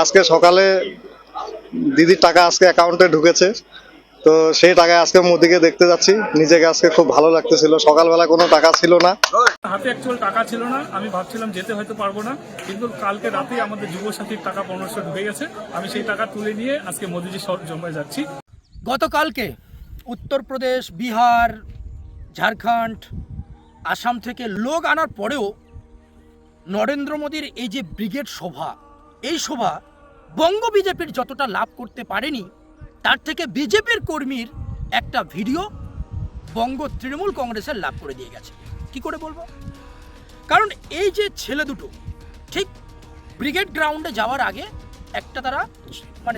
আজকে সকালে দিদির টাকা আজকে অ্যাকাউন্টে ঢুকেছে, তো সেই টাকায় আজকে মোদিকে দেখতে যাচ্ছি। নিজেকে আজকে খুব ভালো লাগতেছিল। সকালবেলা কোনো টাকা ছিল না, হাতে অ্যাকচুয়াল টাকা ছিল না। আমি ভাবছিলাম যেতে হয়তো পারবো না, কিন্তু কালকে রাতেই আমাদের যুবসাথীর টাকা 1500 ঢুকে গেছে। আমি সেই টাকা তুলে নিয়ে আজকে মোদিজি জমায় যাচ্ছি। গতকালকে উত্তরপ্রদেশ, বিহার, ঝাড়খণ্ড, আসাম থেকে লোক আনার পরেও নরেন্দ্র মোদীর এই যে ব্রিগেড সভা, এই সভা বঙ্গ বিজেপির যতটা লাভ করতে পারেনি, তার থেকে বিজেপির কর্মীর একটা ভিডিও বঙ্গ তৃণমূল কংগ্রেসের লাভ করে দিয়ে গেছে। কি করে বলবো? কারণ এই যে ছেলে দুটো ঠিক ব্রিগেড গ্রাউন্ডে যাওয়ার আগে একটা তারা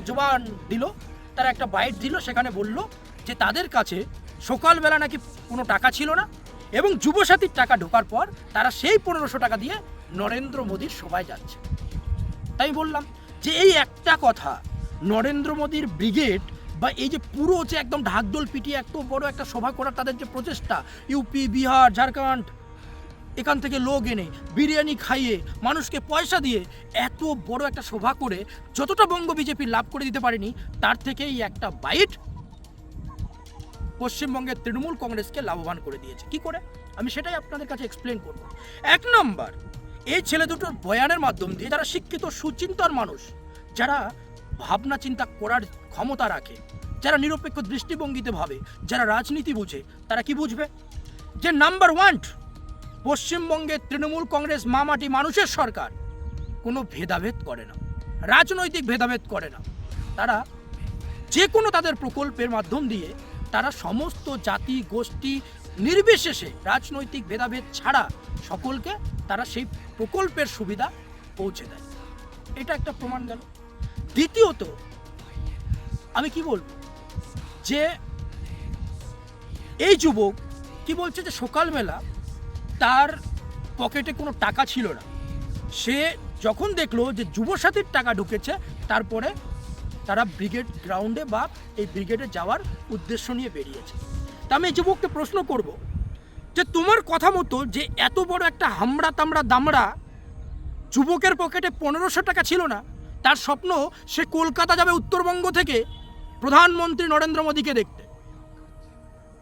জবান দিল, তারা একটা বাইট দিল, সেখানে বলল যে তাদের কাছে সকালবেলা নাকি কোনো টাকা ছিল না এবং যুবসাথীর টাকা ঢোকার পর তারা সেই 1500 টাকা দিয়ে নরেন্দ্র মোদীর সভায় যাচ্ছে। তাই বললাম যে এই একটা কথা, নরেন্দ্র মোদীর ব্রিগেড বা এই যে পুরো যে একদম ঢাকঢোল পিটিয়ে এত বড় একটা সভা করার তাদের যে প্রচেষ্টা, ইউপি, বিহার, ঝাড়খণ্ড, এখান থেকে লোক এনে বিরিয়ানি খাইয়ে মানুষকে পয়সা দিয়ে এত বড় একটা সভা করে যতটা বঙ্গ বিজেপি লাভ করে দিতে পারেনি, তার থেকে এই একটা বাইট পশ্চিমবঙ্গের তৃণমূল কংগ্রেসকে লাভবান করে দিয়েছে। কি করে? আমি সেটাই আপনাদের কাছে এক্সপ্লেন করব। এক নম্বর, এই ছেলে দুটোর বয়ানের মাধ্যম দিয়ে যারা শিক্ষিত সুচিন্তার মানুষ, যারা ভাবনা চিন্তা করার ক্ষমতা রাখে, যারা নিরপেক্ষ দৃষ্টিভঙ্গিতে ভাবে, যারা রাজনীতি বুঝে, তারা কি বুঝবে যে নাম্বার ওয়ান, পশ্চিমবঙ্গের তৃণমূল কংগ্রেস মামাটি মানুষের সরকার কোনো ভেদাভেদ করে না, রাজনৈতিক ভেদাভেদ করে না। তারা যে কোনো তাদের প্রকল্পের মাধ্যম দিয়ে তারা সমস্ত জাতি গোষ্ঠী নির্বিশেষে রাজনৈতিক ভেদাভেদ ছাড়া সকলকে তারা সেই প্রকল্পের সুবিধা পৌঁছে দেয়। এটা একটা প্রমাণ গেল। দ্বিতীয়ত আমি কি বলবো যে এই যুবক কি বলছে যে সকালবেলা তার পকেটে কোনো টাকা ছিল না, সে যখন দেখলো যে যুবসাথীর টাকা ঢুকেছে, তারপরে তারা ব্রিগেড গ্রাউন্ডে বা এই ব্রিগেডে যাওয়ার উদ্দেশ্য নিয়ে বেরিয়েছে। তা আমি এই যুবককে প্রশ্ন করব যে তোমার কথা মতো যে এত বড় একটা হামড়া তামড়া দামড়া যুবকের পকেটে 1500 টাকা ছিল না, তার স্বপ্ন সে কলকাতা যাবে উত্তরবঙ্গ থেকে প্রধানমন্ত্রী নরেন্দ্র মোদীকে দেখতে,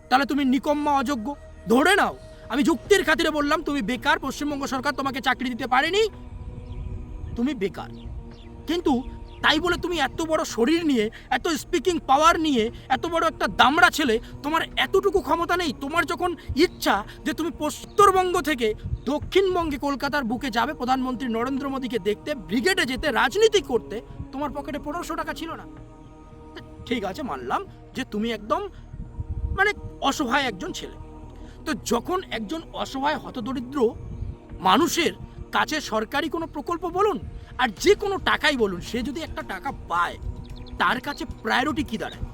তাহলে তুমি নিকম্মা, অযোগ্য ধরে নাও। আমি যুক্তির খাতিরে বললাম তুমি বেকার, পশ্চিমবঙ্গ সরকার তোমাকে চাকরি দিতে পারেনি, তুমি বেকার। কিন্তু তাই বলে তুমি এত বড় শরীর নিয়ে, এত স্পিকিং পাওয়ার নিয়ে, এত বড় একটা দামড়া ছেলে, তোমার এতটুকু ক্ষমতা নেই? তোমার যখন ইচ্ছা যে তুমি উত্তরবঙ্গ থেকে দক্ষিণবঙ্গে কলকাতার বুকে যাবে প্রধানমন্ত্রী নরেন্দ্র মোদীকে দেখতে, ব্রিগেডে যেতে, রাজনীতি করতে, তোমার পকেটে 1500 টাকা ছিল না। ঠিক আছে, মানলাম যে তুমি একদম অসহায় একজন ছেলে। তো যখন একজন অসহায় হতদরিদ্র মানুষের কাছে সরকারি কোনো প্রকল্প বলুন আর যে কোনো টাকাই বলুন, সে যদি একটা টাকা পায়, তার কাছে প্রায়োরিটি কি দাঁড়ায়?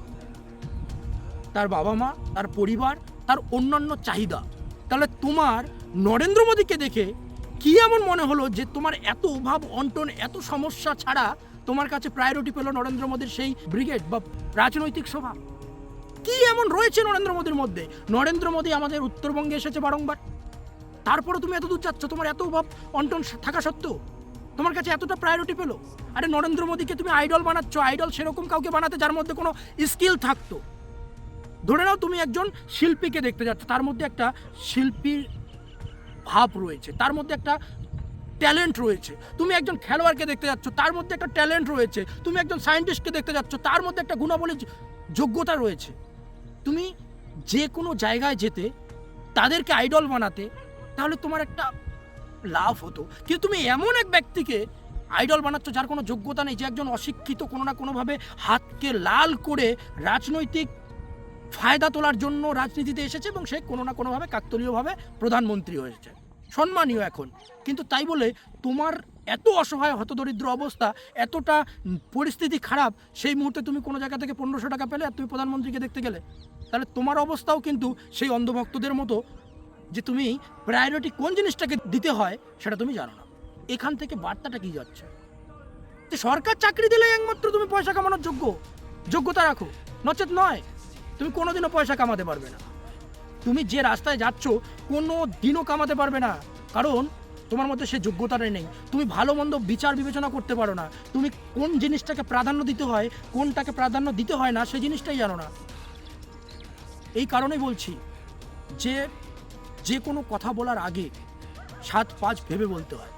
তার বাবা মা, তার পরিবার, তার অন্যান্য চাহিদা। তাহলে তোমার নরেন্দ্র মোদীকে দেখে কি এমন মনে হলো যে তোমার এত অভাব অনটন, এত সমস্যা ছাড়া তোমার কাছে প্রায়োরিটি পেল নরেন্দ্র মোদীর সেই ব্রিগেড বা রাজনৈতিক সভা? কি এমন রয়েছে নরেন্দ্র মোদীর মধ্যে? নরেন্দ্র মোদী আমাদের উত্তরবঙ্গে এসেছে বারংবার, তারপরে তুমি এত দূর যাচ্ছ, তোমার এত অভাব অনটন থাকা সত্ত্বেও তোমার কাছে এতটা প্রায়োরিটি পেলো? আরে নরেন্দ্র মোদীকে তুমি আইডল বানাচ্ছ। আইডল সেরকম কাউকে বানাতে যার মধ্যে কোনো স্কিল থাকতো। ধরে নাও তুমি একজন শিল্পীকে দেখতে যাচ্ছ, তার মধ্যে একটা শিল্পীর ভাব রয়েছে, তার মধ্যে একটা ট্যালেন্ট রয়েছে। তুমি একজন খেলোয়াড়কে দেখতে যাচ্ছ, তার মধ্যে একটা ট্যালেন্ট রয়েছে। তুমি একজন সায়েন্টিস্টকে দেখতে যাচ্ছ, তার মধ্যে একটা গুণাবলী, যোগ্যতা রয়েছে। তুমি যে কোনো জায়গায় যেতে, তাদেরকে আইডল বানাতে, তাহলে তোমার একটা লাভ হতো। কিন্তু তুমি এমন এক ব্যক্তিকে আইডল বানাচ্ছ যার কোনো যোগ্যতা নেই, যে একজন অশিক্ষিত, কোনো না কোনোভাবে হাতকে লাল করে রাজনৈতিক ফায়দা তোলার জন্য রাজনীতিতে এসেছে এবং সে কোনো না কোনোভাবে কাকতালীয়ভাবে প্রধানমন্ত্রী হয়েছে, সম্মানীয় এখন। কিন্তু তাই বলে তোমার এত অসহায় হতদরিদ্র অবস্থা, এতটা পরিস্থিতি খারাপ, সেই মুহূর্তে তুমি কোনো জায়গা থেকে 1500 টাকা পেলে আর তুমি প্রধানমন্ত্রীকে দেখতে গেলে, তাহলে তোমার অবস্থাও কিন্তু সেই অন্ধভক্তদের মতো, যে তুমি প্রায়োরিটি কোন জিনিসটাকে দিতে হয় সেটা তুমি জানো না। এখান থেকে বার্তাটা কি যাচ্ছে? যে সরকার চাকরি দিলে একমাত্র তুমি পয়সা কামানোর যোগ্যতা রাখো, নচেত নয়, তুমি কোনোদিনও পয়সা কামাতে পারবে না। তুমি যে রাস্তায় যাচ্ছ কোনো দিনও কামাতে পারবে না, কারণ তোমার মধ্যে সে যোগ্যতাটাই নেই, তুমি ভালো মন্দ বিচার বিবেচনা করতে পারো না, তুমি কোন জিনিসটাকে প্রাধান্য দিতে হয় কোনটাকে প্রাধান্য দিতে হয় না সেই জিনিসটাই জানো না। এই কারণেই বলছি যে যে কোনো কথা বলার আগে 7-5 ভেবে বলতে হয়।